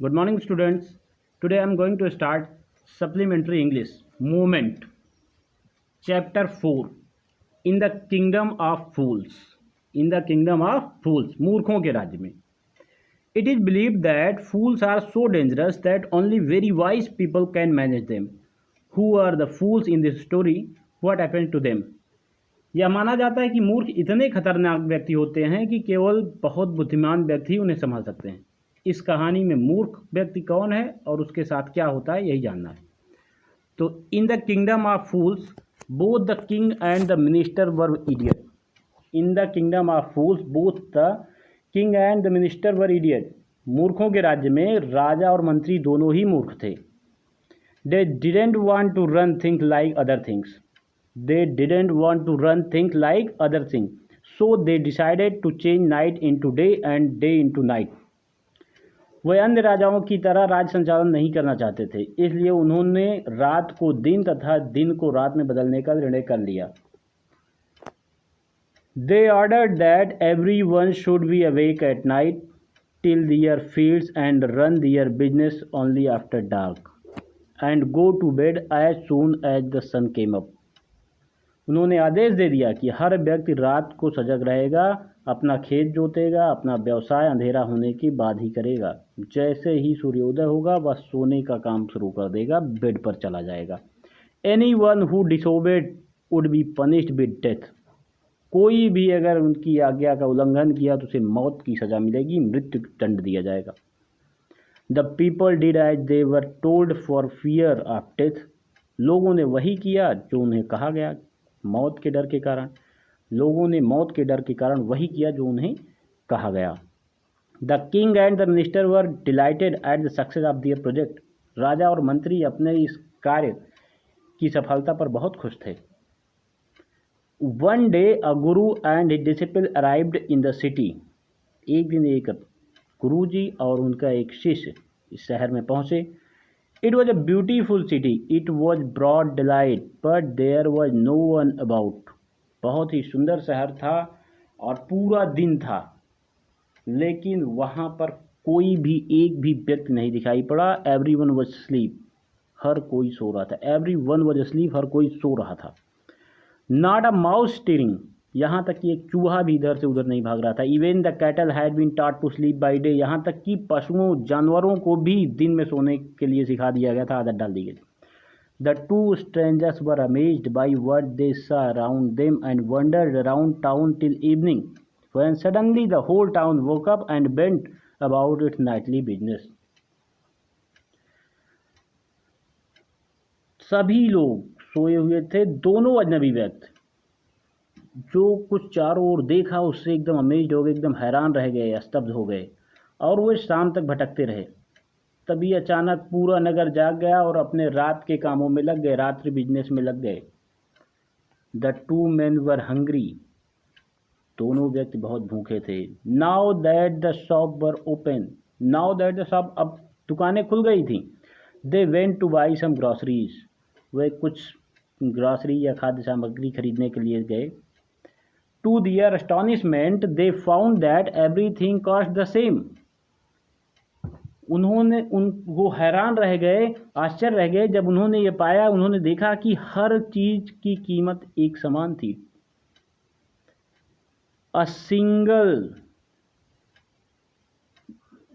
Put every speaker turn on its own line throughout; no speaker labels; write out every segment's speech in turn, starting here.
Good morning, students. Today I am going to start Supplementary English Movement, Chapter 4 In the Kingdom of Fools. In the Kingdom of Fools, मूर्खों के राज्य में. It is believed that fools are so dangerous that only very wise people can manage them. Who are the fools in this story? What happened to them? यह माना जाता है कि मूर्ख इतने खतरनाक व्यक्ति होते हैं कि केवल बहुत बुद्धिमान व्यक्ति उन्हें संभाल सकते हैं. इस कहानी में मूर्ख व्यक्ति कौन है और उसके साथ क्या होता है, यही जानना है. तो in the kingdom of fools both the king and the minister were idiot. In the kingdom of fools both the king and the minister were idiot. मूर्खों के राज्य में राजा और मंत्री दोनों ही मूर्ख थे. They didn't want to run things like other things. They didn't want to run things like other things, so they decided to change night into day and day into night. वे अन्य राजाओं की तरह राज संचालन नहीं करना चाहते थे, इसलिए उन्होंने रात को दिन तथा दिन को रात में बदलने का निर्णय कर लिया. They ordered that everyone should be awake at night, till their fields and run their business only after dark, and go to bed as soon as the sun came up. उन्होंने आदेश दे दिया कि हर व्यक्ति रात को सजग रहेगा, अपना खेत जोतेगा, अपना व्यवसाय अंधेरा होने के बाद ही करेगा. जैसे ही सूर्योदय होगा वह सोने का काम शुरू कर देगा, बेड पर चला जाएगा. Anyone who disobeyed would be punished with death. कोई भी अगर उनकी आज्ञा का उल्लंघन किया तो उसे मौत की सजा मिलेगी, मृत्यु दंड दिया जाएगा. The people did as they were told for fear of death. लोगों ने वही किया जो उन्हें कहा गया. मौत के डर के कारण लोगों ने मौत के डर के कारण वही किया जो उन्हें कहा गया. The king and the minister were delighted at the success of their project. राजा और मंत्री अपने इस कार्य की सफलता पर बहुत खुश थे. One day a Guru and his disciple arrived in the city. एक दिन एक गुरुजी और उनका एक शिष्य इस शहर में पहुंचे. It was a beautiful city. It was broad daylight, but there was no one about. बहुत ही सुंदर शहर था और पूरा दिन था, लेकिन वहाँ पर कोई भी एक भी व्यक्ति नहीं दिखाई पड़ा. Everyone was asleep. हर कोई सो रहा था. Everyone was asleep. हर कोई सो रहा था. Not a mouse stirring. यहाँ तक कि एक चूहा भी इधर से उधर नहीं भाग रहा था. Even the cattle had been taught to sleep by day. यहाँ तक कि पशुओं जानवरों को भी दिन में सोने के लिए सिखा दिया गया था, आदत डाल दी गई. The two strangers were amazed by what they saw around them and wandered around town till evening, when suddenly the whole town woke up and went about its nightly business. सभी लोग सोए हुए थे, दोनों अजनबी व्यक्ति. जो कुछ चारों ओर देखा उससे एकदम अमेज्ड हो गए, एकदम हैरान रह गए, स्तब्ध हो गए, और वो शाम तक भटकते रहे. तभी अचानक पूरा नगर जाग गया और अपने रात के कामों में लग गए, रात्रि बिजनेस में लग गए. The two man were hungry. दोनों व्यक्ति बहुत भूखे थे. Now that the shop were open. Now that the shop, अब दुकानें खुल गई थी. They went to buy some groceries. वे कुछ ग्रॉसरी या खाद्य सामग्री खरीदने के लिए गए. To their astonishment, they found that everything cost the same. वो हैरान रह गए, आश्चर्य रह गए जब उन्होंने ये पाया, उन्होंने देखा कि हर चीज की कीमत एक समान थी. A single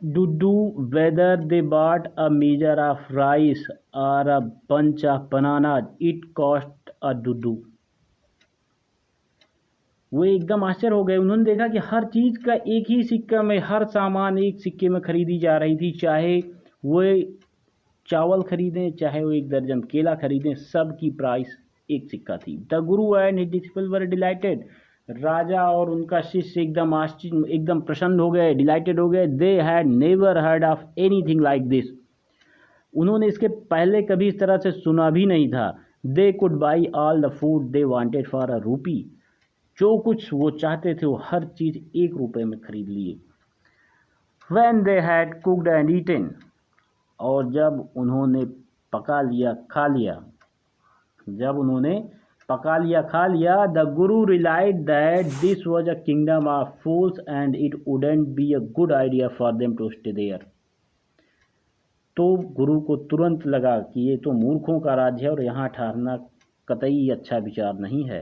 dudu, whether they bought a measure of rice or a bunch of bananas, it cost a dudu. वो एकदम आश्चर्य हो गए. उन्होंने देखा कि हर चीज़ का एक ही सिक्का में, हर सामान एक सिक्के में खरीदी जा रही थी. चाहे वो चावल खरीदें, चाहे वो एक दर्जन केला खरीदें, सब की प्राइस एक सिक्का थी. The guru and his disciple were delighted. राजा और उनका शिष्य एकदम आश्चर्य, एकदम प्रसन्न हो गए, डिलाइटेड हो गए. They had never heard of anything like this. उन्होंने इसके पहले कभी इस तरह से सुना भी नहीं था. They could by all the food they wanted for a रूपी. जो कुछ वो चाहते थे वो हर चीज़ ₹1 में खरीद लिए. When they had cooked and eaten, और जब उन्होंने पका लिया खा लिया, the Guru realized that this was a kingdom of fools and it wouldn't be a good idea for them to stay there. तो गुरु को तुरंत लगा कि ये तो मूर्खों का राज्य है और यहाँ ठहरना कतई अच्छा विचार नहीं है।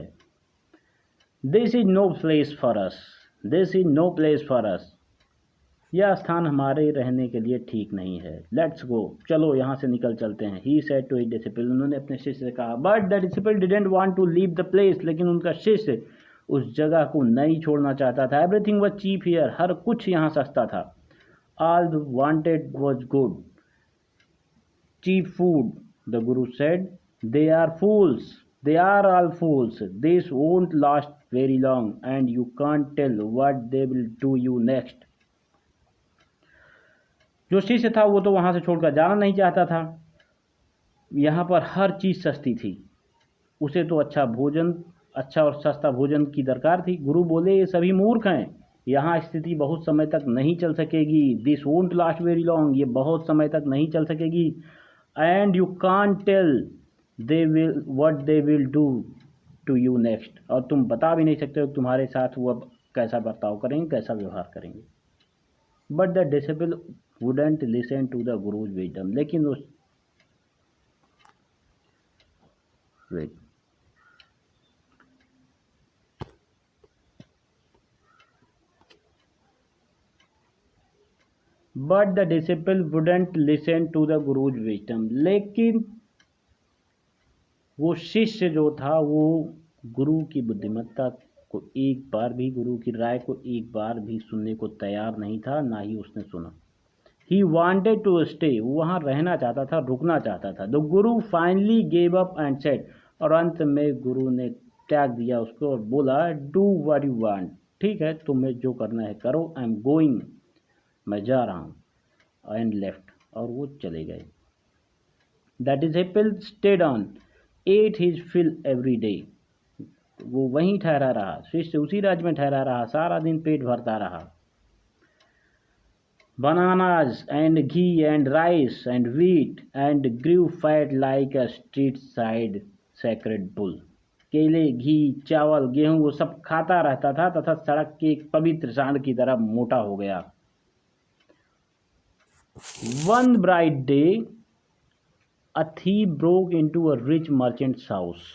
This is no place for us, this is no place for us, यह स्थान हमारे रहने के लिए ठीक नहीं है। लेट्स गो, चलो यहाँ से निकल चलते हैं। He said to his disciple, उन्होंने अपने शिष्य से कहा। But the disciple didn't want to leave the place, लेकिन उनका शिष्य उस जगह को नहीं छोड़ना चाहता था। एवरीथिंग वाज चीप हियर, हर कुछ यहाँ सस्ता था। All wanted was good cheap food, the Guru said. They are fools. They are all fools. This won't last very long, and you can't tell what they will do you next. जो शिष्य था वो तो वहाँ से छोड़कर जाना नहीं चाहता था। यहाँ पर हर चीज़ सस्ती थी, उसे तो अच्छा भोजन, अच्छा और सस्ता भोजन की दरकार थी। गुरु बोले ये सभी मूर्ख हैं, यहाँ स्थिति बहुत समय तक नहीं चल सकेगी। This won't last very long, ये बहुत समय तक नहीं चल सकेगी। And you can't tell they will what they will do to you next, और तुम बता भी नहीं सकते हो तुम्हारे साथ वो अब कैसा बर्ताव करेंगे, कैसा व्यवहार करेंगे। But the disciple wouldn't listen to the guru's wisdom, लेकिन उस wait but the disciple wouldn't listen to the guru's wisdom, लेकिन वो शिष्य जो था वो गुरु की बुद्धिमत्ता को एक बार भी, गुरु की राय को एक बार भी सुनने को तैयार नहीं था, ना ही उसने सुना। ही वॉन्टेड टू स्टे, वो वहाँ रहना चाहता था, रुकना चाहता था। The Guru finally gave up and said, और अंत में गुरु ने त्याग दिया उसको और बोला, डू व्हाट यू वांट, ठीक है तुम्हें जो करना है करो, आई एम गोइंग, मैं जा रहा हूँ। एंड लेफ्ट, और वो चले गए। The disciple stayed on, at his fill every day, वो वहीं ठहरा रहा, शिष्य उसी राज्य में ठहरा रहा, सारा दिन पेट भरता रहा। Bananas and ghee and rice and wheat and Guru fat like a street side sacred bull, केले, घी, चावल, गेहूं वो सब खाता रहता था तथा सड़क के एक पवित्र सांड की तरह मोटा हो गया। One bright day a thief broke into a rich merchant's house.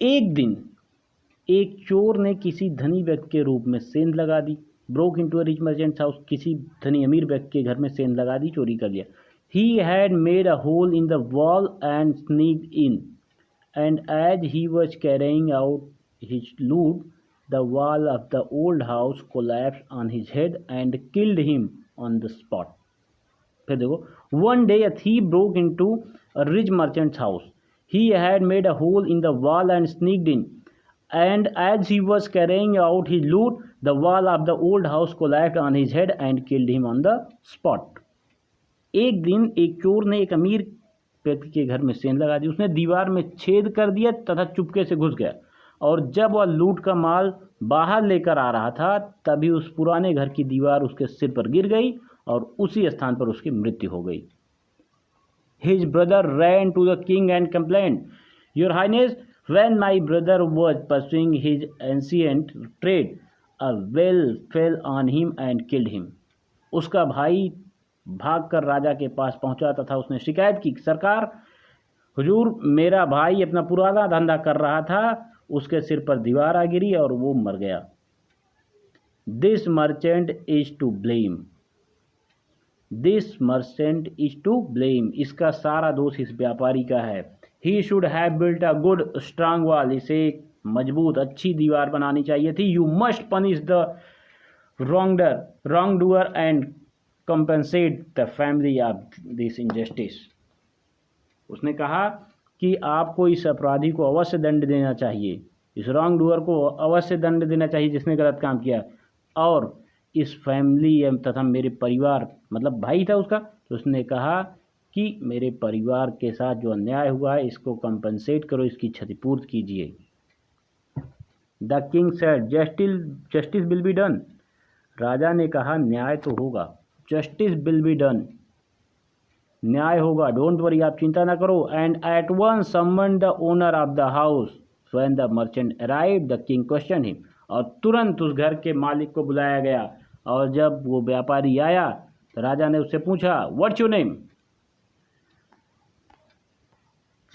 एक दिन एक चोर ने किसी धनी व्यक्ति के रूप में सेंध लगा दी। Broke into a rich merchant's house, किसी धनी अमीर व्यक्ति के घर में सेंध लगा दी, चोरी कर लिया। He had made a hole in the wall and sneaked in, and as he was carrying out his loot, the wall of the old house collapsed on his head and killed him on the spot. फिर देखो, one day a thief broke into a rich merchant's house. He had made a hole in the wall and sneaked in, and as he was carrying out his loot, the wall of the old house collapsed on his head and killed him on the spot. एक दिन एक चोर ने एक अमीर व्यक्ति के घर में सेंध लगा दी, उसने दीवार में छेद कर दिया तथा चुपके से घुस गया, और जब वह लूट का माल बाहर लेकर आ रहा था तभी उस पुराने घर की दीवार उसके सिर पर गिर गई और उसी स्थान पर उसकी मृत्यु हो गई। His brother ran to the king and complained, Your Highness, when my brother was pursuing his ancient trade, a well fell on him and killed him. उसका भाई भागकर राजा के पास पहुंचा तथा उसने शिकायत की, सरकार, हुजूर, मेरा भाई अपना पुराना धंधा कर रहा था, उसके सिर पर दीवार आ गिरी और वो मर गया। This merchant is to blame. This merchant is to blame. इसका सारा दोष इस व्यापारी का है। He should have built a good strong wall. इसे एक मजबूत अच्छी दीवार बनानी चाहिए थी। You must punish the wrongdoer and compensate the family of this injustice. उसने कहा कि आपको इस अपराधी को अवश्य दंड देना चाहिए, इस रॉन्ग डूअर को अवश्य दंड देना चाहिए जिसने गलत काम किया, और इस फैमिली तथा मेरे परिवार, मतलब भाई था उसका, तो उसने कहा कि मेरे परिवार के साथ जो अन्याय हुआ है इसको कंपनसेट करो, इसकी क्षतिपूर्ति कीजिए। The king said, justice will be done. राजा ने कहा न्याय तो होगा, जस्टिस विल बी डन, न्याय होगा, डोंट वरी, आप चिंता ना करो। And at once summon the owner of the house, when the merchant arrived the king question him, और तुरंत उस घर के मालिक को बुलाया गया और जब वो व्यापारी आया तो राजा ने उससे पूछा व्हाट्स योर नेम।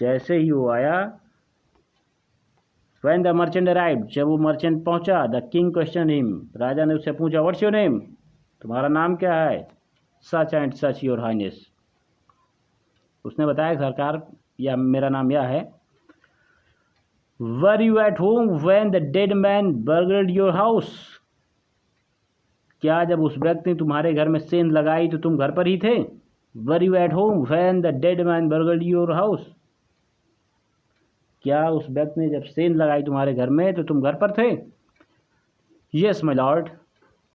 जैसे ही वो आया, व्हेन द मर्चेंट अराइव्ड, जब वो मर्चेंट पहुंचा, द किंग क्वेश्चन हिम, राजा ने उससे पूछा व्हाट्स योर नेम, तुम्हारा नाम क्या है। Such and such your highness, उसने बताया सरकार या मेरा नाम यह है। Were you at home when the dead man burgled your house, क्या जब उस व्यक्ति ने तुम्हारे घर में सेंध लगाई तो तुम घर पर ही थे। वर you at home when the dead man burgled your house, क्या उस व्यक्ति ने जब सेंध लगाई तुम्हारे घर में तो तुम घर पर थे। Yes my Lord,